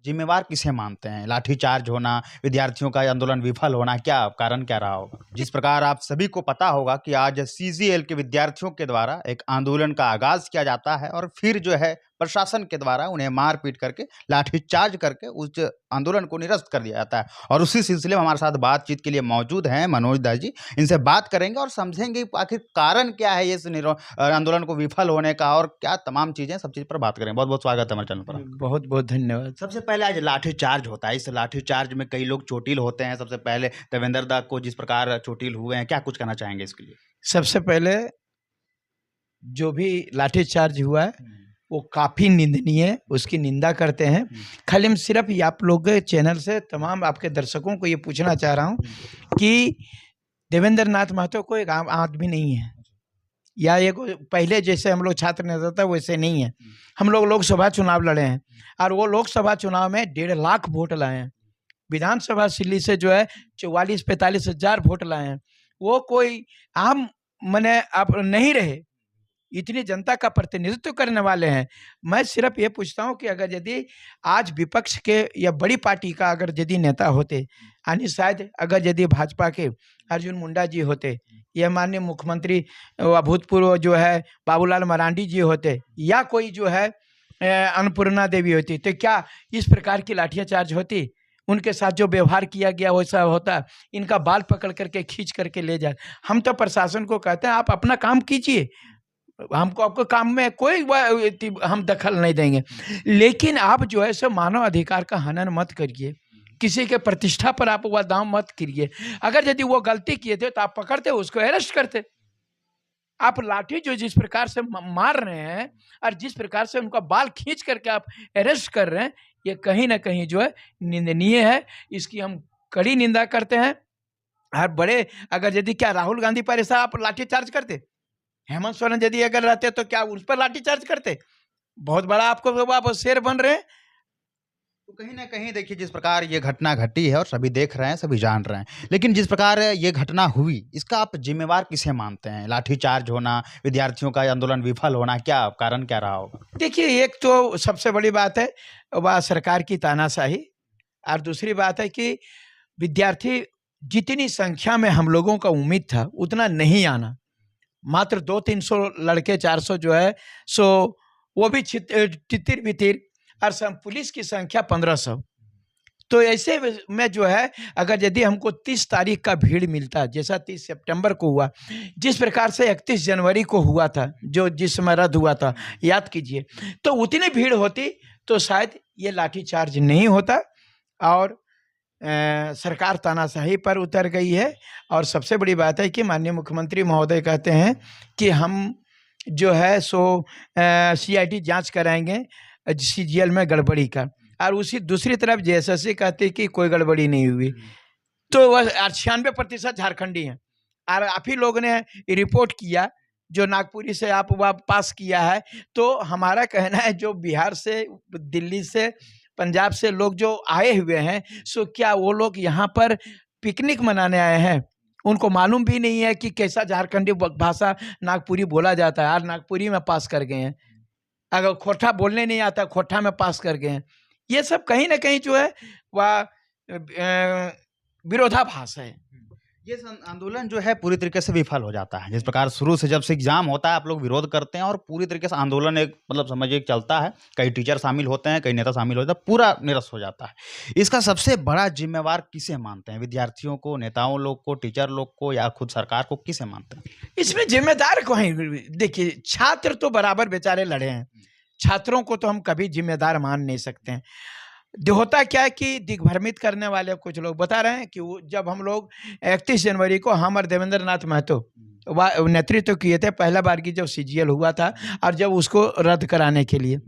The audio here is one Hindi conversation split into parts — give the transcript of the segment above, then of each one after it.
जिम्मेवार किसे मानते हैं? लाठीचार्ज होना, विद्यार्थियों का आंदोलन विफल होना, क्या कारण क्या रहा होगा? जिस प्रकार आप सभी को पता होगा कि आज सीजीएल के विद्यार्थियों के द्वारा एक आंदोलन का आगाज़ किया जाता है और फिर जो है प्रशासन के द्वारा उन्हें मार-पीट करके, लाठीचार्ज करके उस आंदोलन को निरस्त कर दिया जाता है। और उसी सिलसिले में हमारे साथ बातचीत के लिए मौजूद हैं मनोज दास जी। इनसे बात करेंगे और समझेंगे आखिर कारण क्या है इस आंदोलन को विफल होने का और क्या तमाम चीज़ें, सब चीज़ पर बात करेंगे। बहुत-बहुत स्वागत है हमारे चैनल पर। बहुत बहुत धन्यवाद। सबसे पहले आज लाठीचार्ज होता है। इस लाठीचार्ज में कई लोग चोटिल होते हैं। सबसे पहले देवेंद्र दा को जिस प्रकार चोटिल हुए हैं, क्या कुछ कहना चाहेंगे इसके लिए? सबसे पहले जो भी लाठीचार्ज हुआ है वो काफ़ी निंदनीय है, उसकी निंदा करते हैं। खाली हम सिर्फ ये आप लोग के चैनल से तमाम आपके दर्शकों को ये पूछना चाह रहा हूँ कि देवेंद्र नाथ महतो कोई आम आदमी नहीं है, या ये पहले जैसे हम लोग छात्र नेता था वैसे नहीं है। हम लोग लोकसभा चुनाव लड़े हैं और वो लोकसभा चुनाव में 1.5 लाख वोट लाए हैं। विधानसभा सिल्ली से जो है 44-45 हज़ार वोट लाए हैं। वो कोई आम मने आप नहीं रहे, इतनी जनता का प्रतिनिधित्व करने वाले हैं। मैं सिर्फ ये पूछता हूँ कि अगर यदि आज विपक्ष के या बड़ी पार्टी का अगर यदि नेता होते, यानी शायद अगर यदि भाजपा के अर्जुन मुंडा जी होते, या माननीय मुख्यमंत्री भूतपूर्व जो है बाबूलाल मरांडी जी होते, या कोई जो है अन्नपूर्णा देवी होती, तो क्या इस प्रकार की लाठीचार्ज होती? उनके साथ जो व्यवहार किया गया वैसा होता? इनका बाल पकड़ करके खींच करके ले जाए। हम तो प्रशासन को कहते हैं आप अपना काम कीजिए, हमको आपको काम में कोई हम दखल नहीं देंगे, लेकिन आप जो है सो मानव अधिकार का हनन मत करिए, किसी के प्रतिष्ठा पर आप वह दाम मत करिए। अगर यदि वो गलती किए थे तो आप पकड़ते, उसको अरेस्ट करते। आप लाठी जो जिस प्रकार से मार रहे हैं और जिस प्रकार से उनका बाल खींच करके आप अरेस्ट कर रहे हैं, ये कहीं ना कहीं जो है निंदनीय है। इसकी हम कड़ी निंदा करते हैं। और बड़े अगर यदि क्या राहुल गांधी पर ऐसा आप लाठीचार्ज करते, हेमंत सोरेन यदि अगर रहते तो क्या उस पर लाठीचार्ज करते? बहुत बड़ा आपको आप शेर बन रहे हैं। तो कहीं न कहीं देखिए जिस प्रकार ये घटना घटी है और सभी देख रहे हैं, सभी जान रहे हैं। लेकिन जिस प्रकार ये घटना हुई, इसका आप ज़िम्मेवार किसे मानते हैं? लाठीचार्ज होना, विद्यार्थियों का आंदोलन विफल होना, क्या कारण क्या रहा होगा? देखिए, एक तो सबसे बड़ी बात है वह सरकार की तानाशाही, और दूसरी बात है कि विद्यार्थी जितनी संख्या में हम लोगों का उम्मीद था उतना नहीं आना। मात्र 200-300 लड़के, 400 जो है सो वो भी तितिर-बितिर, और पुलिस की संख्या 1500। तो ऐसे में जो है अगर यदि हमको 30 तारीख का भीड़ मिलता, जैसा 30 सितंबर को हुआ, जिस प्रकार से 31 जनवरी को हुआ था, जो जिस समय रद्द हुआ था, याद कीजिए, तो उतनी भीड़ होती तो शायद ये लाठीचार्ज नहीं होता। और सरकार तानाशाही पर उतर गई है। और सबसे बड़ी बात है कि माननीय मुख्यमंत्री महोदय कहते हैं कि हम जो है सो सीआईडी जांच कराएंगे सीजीएल में गड़बड़ी का, और उसी दूसरी तरफ जेएसएससी कहती है कि कोई गड़बड़ी नहीं हुई। तो वह 96% झारखंडी हैं। और आप ही लोगों ने रिपोर्ट किया जो नागपुरी से आप वह पास किया है, तो हमारा कहना है जो बिहार से, दिल्ली से, पंजाब से लोग जो आए हुए हैं, सो क्या वो लोग यहाँ पर पिकनिक मनाने आए हैं? उनको मालूम भी नहीं है कि कैसा झारखंडी भाषा नागपुरी बोला जाता है, और नागपुरी में पास कर गए हैं। अगर खोटा बोलने नहीं आता, खोटा में पास कर गए हैं। ये सब कहीं ना कहीं जो है वह विरोधाभास है। ये आंदोलन जो है पूरी तरीके से विफल हो जाता है। जिस प्रकार शुरू से जब से एग्जाम होता है आप लोग विरोध करते हैं और पूरी तरीके से आंदोलन एक मतलब समझिए चलता है। कई टीचर शामिल होते हैं, कई नेता शामिल होते हैं, पूरा निरस्त हो जाता है। इसका सबसे बड़ा जिम्मेवार किसे मानते हैं? विद्यार्थियों को, नेताओं लोग को, टीचर लोग को, या खुद सरकार को? किसे मानते हैं इसमें? जिम्मेदार को है, देखिए छात्र तो बराबर बेचारे लड़े हैं, छात्रों को तो हम कभी जिम्मेदार मान नहीं सकते हैं। होता क्या है कि दिग्भ्रमित करने वाले कुछ लोग बता रहे हैं कि जब हम लोग 31 जनवरी को हम और देवेंद्र नाथ महतो नेतृत्व किए थे, पहला बार की जब सीजीएल हुआ था, और जब उसको रद्द कराने के लिए,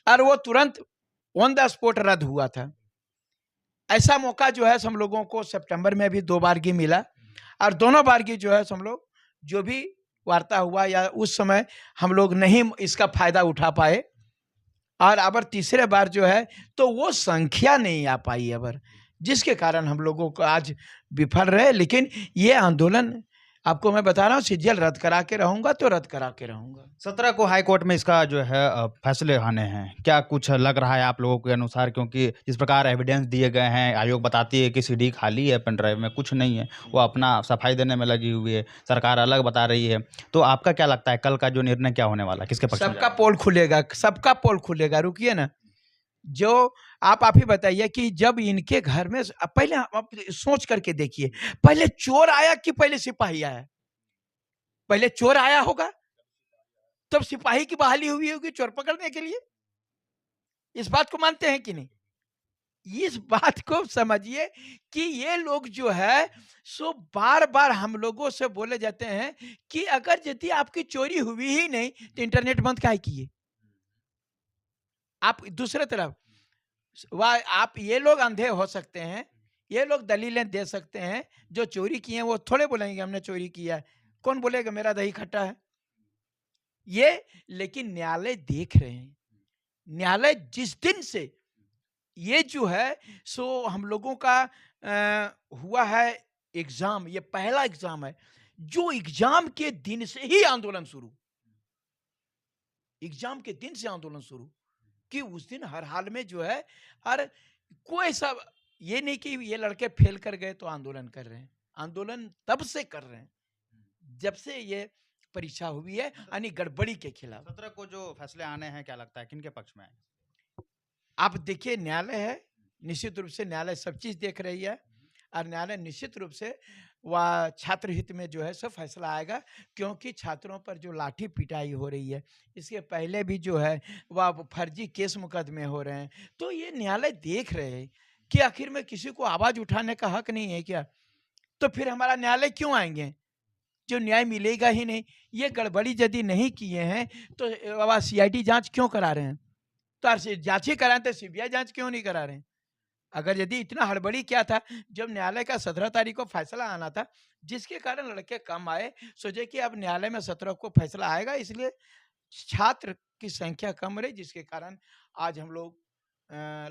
और वो तुरंत ऑन द स्पॉट रद्द हुआ था। ऐसा मौका जो है हम लोगों को सितंबर में भी 2 बार की मिला, और दोनों बार की जो है हम लोग जो भी वार्ता हुआ या उस समय हम लोग नहीं इसका फायदा उठा पाए। और अब तीसरे बार जो है तो वो संख्या नहीं आ पाई अबर, जिसके कारण हम लोगों को आज विफल रहे। लेकिन ये आंदोलन आपको मैं बता रहा हूँ, सीजीएल रद्द करा के रहूंगा तो रद्द करा के रहूंगा। 17 को हाई कोर्ट में इसका जो है फैसले आने हैं। क्या कुछ लग रहा है आप लोगों के अनुसार? क्योंकि जिस प्रकार एविडेंस दिए गए हैं, आयोग बताती है कि सीडी खाली है, पेन ड्राइव में कुछ नहीं है, वो अपना सफाई देने में लगी हुई है, सरकार अलग बता रही है। तो आपका क्या लगता है कल का जो निर्णय क्या होने वाला है? किसके पक्ष में सबका जाएगा? पोल खुलेगा, सबका पोल खुलेगा। रुकिए ना, जो आप ही बताइए कि जब इनके घर में पहले आप सोच करके देखिए, पहले चोर आया कि पहले सिपाही आया? पहले चोर आया होगा, तब सिपाही की बहाली हुई होगी चोर पकड़ने के लिए। इस बात को मानते हैं कि नहीं? इस बात को समझिए कि ये लोग जो है सो बार बार हम लोगों से बोले जाते हैं कि अगर यदि आपकी चोरी हुई ही नहीं तो इंटरनेट बंद काहे किए? आप दूसरे तरफ वह आप, ये लोग अंधे हो सकते हैं, ये लोग दलीलें दे सकते हैं, जो चोरी किए हैं वो थोड़े बोलेंगे हमने चोरी किया है। कौन बोलेगा मेरा दही खट्टा है? ये लेकिन न्यायालय देख रहे हैं। न्यायालय जिस दिन से ये जो है सो हम लोगों का हुआ है एग्जाम, ये पहला एग्जाम है, जो एग्जाम के दिन से ही आंदोलन शुरू, एग्जाम के दिन से आंदोलन शुरू, कि उस दिन हर हाल में जो है हर कोई ऐसा ये नहीं कि ये लड़के फेल कर गए तो आंदोलन कर रहे हैं। आंदोलन तब से कर रहे हैं जब से ये परीक्षा हुई है, यानी गड़बड़ी के खिलाफ। 17 को जो फैसले आने हैं, क्या लगता है किनके पक्ष में आएंगे? आप देखिए, न्यायालय है, निश्चित रूप से न्यायालय सब चीज देख रही है, और न्यायालय निश्चित रूप से वह छात्र हित में जो है सब फैसला आएगा। क्योंकि छात्रों पर जो लाठी पिटाई हो रही है, इसके पहले भी जो है वह फर्जी केस मुकदमे हो रहे हैं, तो ये न्यायालय देख रहे हैं कि आखिर में किसी को आवाज उठाने का हक नहीं है क्या? तो फिर हमारा न्यायालय क्यों आएंगे? जो न्याय मिलेगा ही नहीं। ये गड़बड़ी यदि नहीं किए हैं तो वह सीआईडी जांच क्यों करा रहे हैं? तो जांच ही कराते, सीबीआई जांच क्यों नहीं करा रहे हैं? अगर यदि इतना हड़बड़ी क्या था, जब न्यायालय का 17 तारीख को फैसला आना था, जिसके कारण लड़के कम आए, सोचे कि अब न्यायालय में 17 को फैसला आएगा, इसलिए छात्र की संख्या कम रही, जिसके कारण आज हम लोग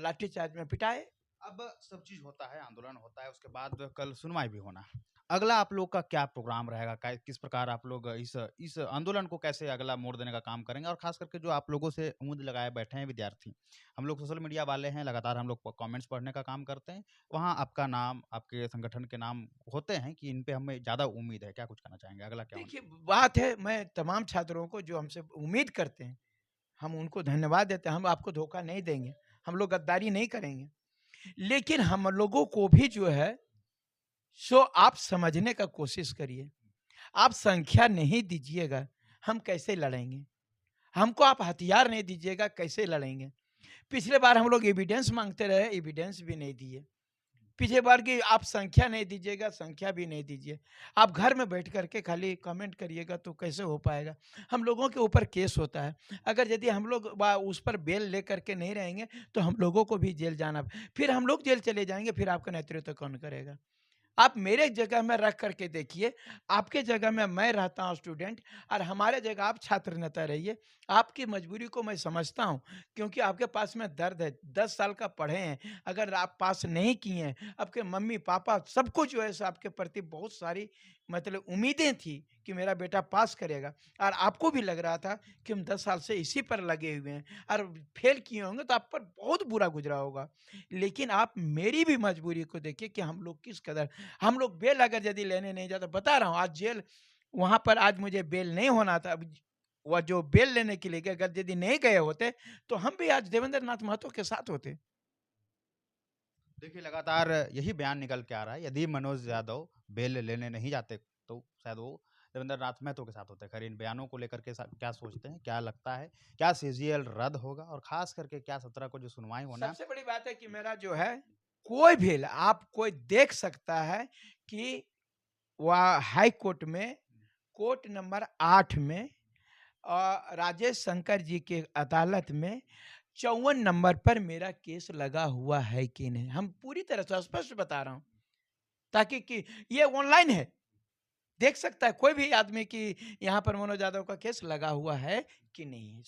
लाठीचार्ज में पिटाए। अब सब चीज होता है, आंदोलन होता है, उसके बाद कल सुनवाई भी होना है। अगला आप लोग का क्या प्रोग्राम रहेगा? किस प्रकार आप लोग इस आंदोलन को कैसे अगला मोड़ देने का काम करेंगे? और खास करके जो आप लोगों से उम्मीद लगाए बैठे हैं विद्यार्थी, हम लोग सोशल मीडिया वाले हैं, लगातार हम लोग कमेंट्स पढ़ने का काम करते हैं, वहाँ आपका नाम, आपके संगठन के नाम होते हैं कि इन पे हमें ज्यादा उम्मीद है। क्या कुछ कहना चाहेंगे? अगला क्या होना देखिए, बात है, मैं तमाम छात्रों को जो हमसे उम्मीद करते हैं, हम उनको धन्यवाद देते हैं। हम आपको धोखा नहीं देंगे, हम लोग गद्दारी नहीं करेंगे, लेकिन हम लोगों को भी जो है सो आप समझने का कोशिश करिए। आप संख्या नहीं दीजिएगा, हम कैसे लड़ेंगे? हमको आप हथियार नहीं दीजिएगा, कैसे लड़ेंगे? पिछले बार हम लोग एविडेंस मांगते रहे, एविडेंस भी नहीं दिए। पिछले बार की आप संख्या नहीं दीजिएगा, संख्या भी नहीं दीजिए। आप घर में बैठ करके खाली कमेंट करिएगा तो कैसे हो पाएगा? हम लोगों के ऊपर केस होता है। अगर यदि हम लोग उस पर बेल लेकर के नहीं रहेंगे तो हम लोगों को भी जेल जाना, फिर हम लोग जेल चले जाएंगे, फिर आपका नेतृत्व कौन करेगा? आप मेरे जगह में रख करके देखिए, आपके जगह में मैं रहता हूँ स्टूडेंट, और हमारे जगह आप छात्र नेता रहिए। आपकी मजबूरी को मैं समझता हूँ, क्योंकि आपके पास में दर्द है। 10 साल का पढ़े हैं, अगर आप पास नहीं किए हैं, आपके मम्मी पापा सबको जो है सो आपके प्रति बहुत सारी मतलब उम्मीदें थी कि मेरा बेटा पास करेगा, और आपको भी लग रहा था कि हम 10 साल से इसी पर लगे हुए हैं, और फेल किए होंगे तो आप पर बहुत बुरा गुजरा होगा। लेकिन आप मेरी भी मजबूरी को देखिए कि हम लोग किस कदर, हम लोग बेल अगर यदि लेने नहीं जाते, बता रहा हूँ आज जेल, वहां पर आज मुझे बेल नहीं होना था। अब वह जो बेल लेने के लिए गए, अगर यदि नहीं गए होते तो हम भी आज देवेंद्र नाथ महतो के साथ होते। देखिए, लगातार यही बयान निकल के आ रहा है, यदि मनोज यादव बेल लेने नहीं जाते तो शायद वो देवेंद्र नाथ महतो के साथ होते। खैर, इन बयानों को लेकर के क्या सोचते हैं, क्या लगता है, क्या सीजीएल रद्द होगा, और खास करके क्या 17 को जो सुनवाई होना है? सबसे बड़ी बात है कि मेरा जो है कोई भी आप कोई देख सकता है कि वह हाई कोर्ट में, कोर्ट नंबर 8 में, राजेश शंकर जी के अदालत में 54 नंबर पर मेरा केस लगा हुआ है कि नहीं। हम पूरी तरह से स्पष्ट बता रहा हूं, ताकि कि ये ऑनलाइन है, देख सकता है कोई भी आदमी कि यहाँ पर मनोज यादव का केस लगा हुआ है कि नहीं है।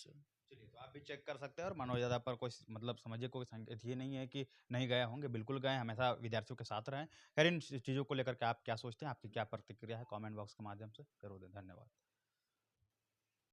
चलिए, तो आप भी चेक कर सकते हैं और मनोज यादव पर कोई मतलब समझिए कोई संकेत ये नहीं है कि नहीं गए होंगे, बिल्कुल गए, हमेशा विद्यार्थियों के साथ रहें। खैर इन चीज़ों को लेकर के आप क्या सोचते हैं? आपकी क्या प्रतिक्रिया है? कमेंट बॉक्स के माध्यम से ज़रूर दें। धन्यवाद।